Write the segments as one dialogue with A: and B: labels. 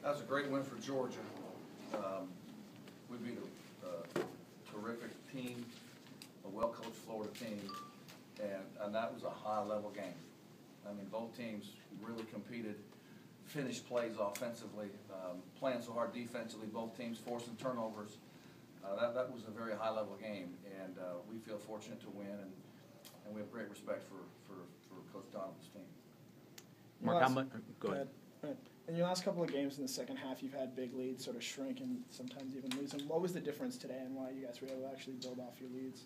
A: That was a great win for Georgia. We beat a terrific team, a well-coached Florida team, and that was a high-level game. I mean, both teams really competed, finished plays offensively, playing so hard defensively, both teams forcing turnovers. That was a very high-level game, and we feel fortunate to win, and we have great respect for Coach Donovan's team.
B: Mark, go ahead.
C: In your last couple of games in the second half, you've had big leads sort of shrink and sometimes even lose them. What was the difference today and why you guys were able to actually build off your leads?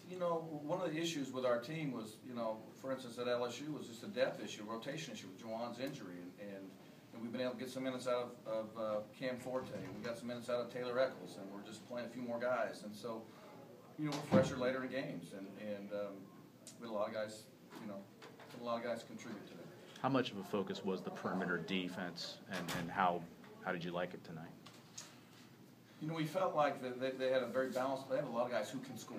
A: You know, one of the issues with our team was, you know, for instance, at LSU was just a depth issue, a rotation issue with Juwan's injury. And we've been able to get some minutes out of Cam Forte. We got some minutes out of Taylor Eccles, and we're just playing a few more guys. And so, you know, we're fresher later in games. And we had a lot of guys, you know, contribute to that.
B: How much of a focus was the perimeter defense, and how did you like it tonight?
A: You know, we felt like they had a very balanced. They have a lot of guys who can score.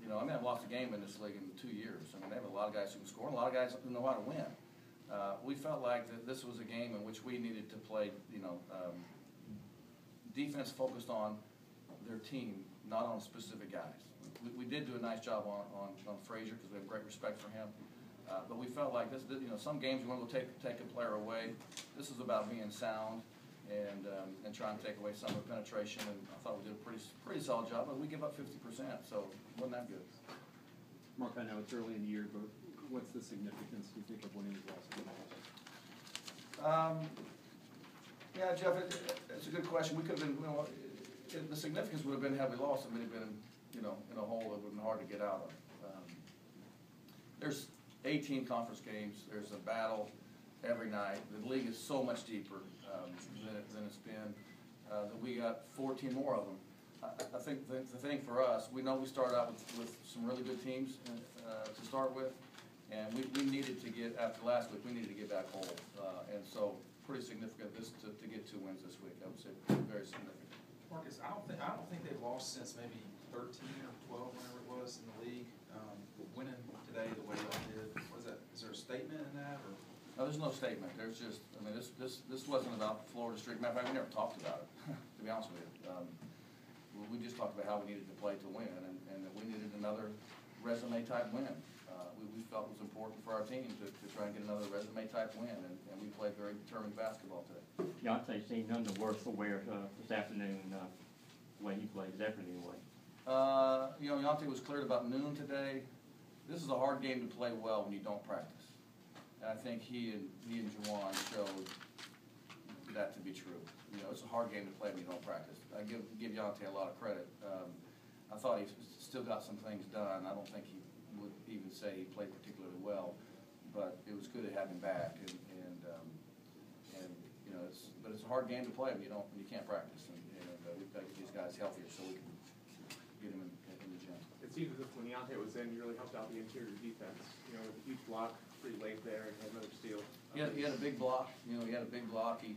A: You know, I mean, I've lost a game in this league in 2 years. I mean, they have a lot of guys who can score, and a lot of guys who know how to win. We felt like that this was a game in which we needed to play, you know, defense focused on their team, not on specific guys. We did do a nice job on Frazier because we have great respect for him. But we felt like this, you know, some games you want to go take a player away. This is about being sound and trying to take away some of the penetration. And I thought we did a pretty solid job, but we give up 50%, so wasn't that good.
D: Mark, I know it's early in the year, but what's the significance, do you think, of winning the last game?
A: Yeah, Jeff, it's a good question. We could have been, you know, the significance would have been had we lost, it would have been, you know, in a hole that would have been hard to get out of. There's 18 conference games. There's a battle every night. The league is so much deeper than it's been. That we got 14 more of them. I think the thing for us, we know we started out with some really good teams to start with, and we needed to get, after last week, we needed to get back whole. And so pretty significant to get 2 wins this week. I would say very significant.
E: Marcus, I don't think they've lost since maybe 13 or 12, whenever it was in the league. Winning today the way y'all did, what is that? Is there a statement in that, or?
A: No, there's no statement. There's just, I mean, this wasn't about Florida Streak. Matter of fact, we never talked about it, to be honest with you. We just talked about how we needed to play to win, and that we needed another resume-type win. We felt it was important for our team to try and get another resume-type win, and we played very determined basketball today.
F: Deontay seemed none the worse for wear this afternoon, the way he played this afternoon anyway.
A: You know, Deontay was cleared about noon today. This is a hard game to play well when you don't practice. And I think he and Juwan showed that to be true. You know, it's a hard game to play when you don't practice. I give Deontay a lot of credit. I thought he still got some things done. I don't think he would even say he played particularly well, but it was good to have him back. And you know, but it's a hard game to play when you can't practice. And we've got to get these guys healthier so we can get them in the gym.
G: It seems as if when Deontay was in, he really helped out the interior defense. You know, with a huge block pretty late there and had another steal.
A: He had a big block. You know, he had a big block. He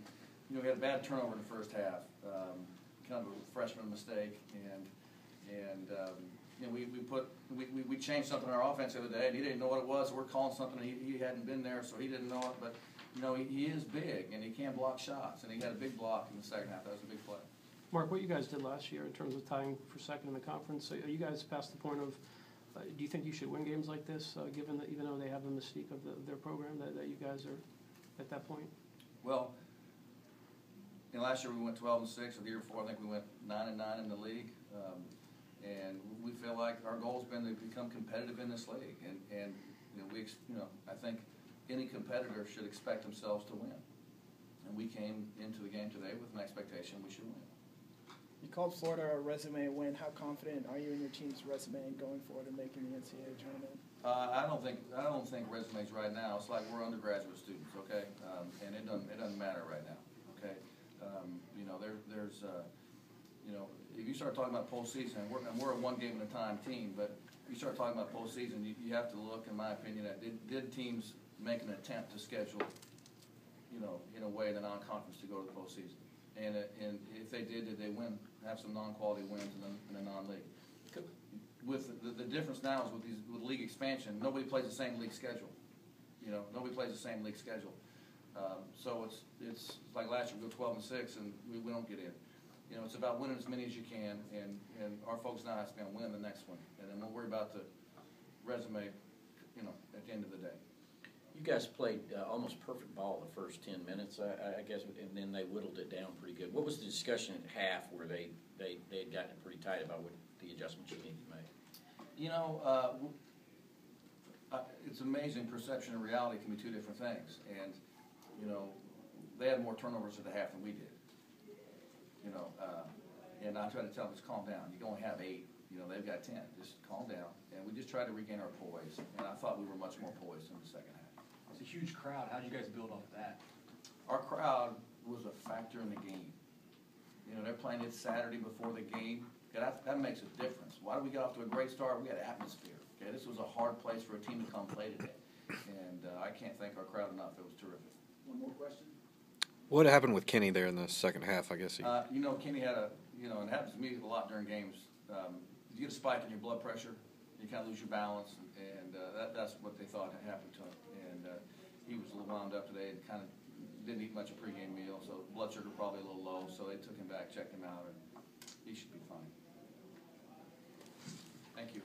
A: had a bad turnover in the first half. Kind of a freshman mistake, and you know, we changed something in our offense the other day, and he didn't know what it was. So we're calling something, and he hadn't been there, so he didn't know it. But you know, he is big, and he can block shots, and he had a big block in the second half. That was a big play.
H: Mark, what you guys did last year in terms of tying for second in the conference, are you guys past the point of, do you think you should win games like this, given that even though they have the mystique of their program, that you guys are at that point?
A: Well, you know, last year we went 12-6. The year before, I think we went 9-9 in the league, and we feel like our goal has been to become competitive in this league. And you know, I think any competitor should expect themselves to win. And we came into the game today with an expectation we should win.
C: You called Florida a resume win. How confident are you in your team's resume going forward and making the NCAA tournament? I don't think resumes right now. It's like we're undergraduate students, okay? And it doesn't matter right now, okay? You know, there's you know, if you start talking about postseason, and we're a one-game-at-a-time team, but if you start talking about postseason, you have to look, in my opinion, at did teams make an attempt to schedule, you know, in a way the non-conference to go to the postseason, and if they did they win, have some non-quality wins in the non-league? With the difference now is with league expansion, nobody plays the same league schedule. You know, nobody plays the same league schedule.
A: So it's like last year, we go 12-6, and we don't get in. You know, it's about winning as many as you can, and our folks now have to go win the next one, and then we'll worry about the resume, you know, at the end of the day.
I: You guys played almost perfect ball the first 10 minutes, I guess, and then they whittled it down pretty good. What was the discussion at half where they had gotten it pretty tight about what the adjustments you needed to make?
A: You know, it's amazing, perception and reality can be two different things, and, you know, they had more turnovers at the half than we did. You know, and I tried to tell them, just calm down. You can only have 8. You know, they've got 10. Just calm down. And we just tried to regain our poise. And I thought we were much more poised in the second half.
J: It's a huge crowd. How did you guys build off of that?
A: Our crowd was a factor in the game. You know, they're playing it Saturday before the game. Yeah, that makes a difference. Why did we get off to a great start? We had atmosphere. Okay, this was a hard place for a team to come play today. And I can't thank our crowd enough. It was terrific.
E: One more question?
K: What happened with Kenny there in the second half, I guess?
A: You know, Kenny had and it happens to me a lot during games. You get a spike in your blood pressure, you kind of lose your balance, and that's what they thought had happened to him. And he was a little wound up today and kind of didn't eat much a pregame meal, so blood sugar probably a little low, so they took him back, checked him out, and he should be fine. Thank you.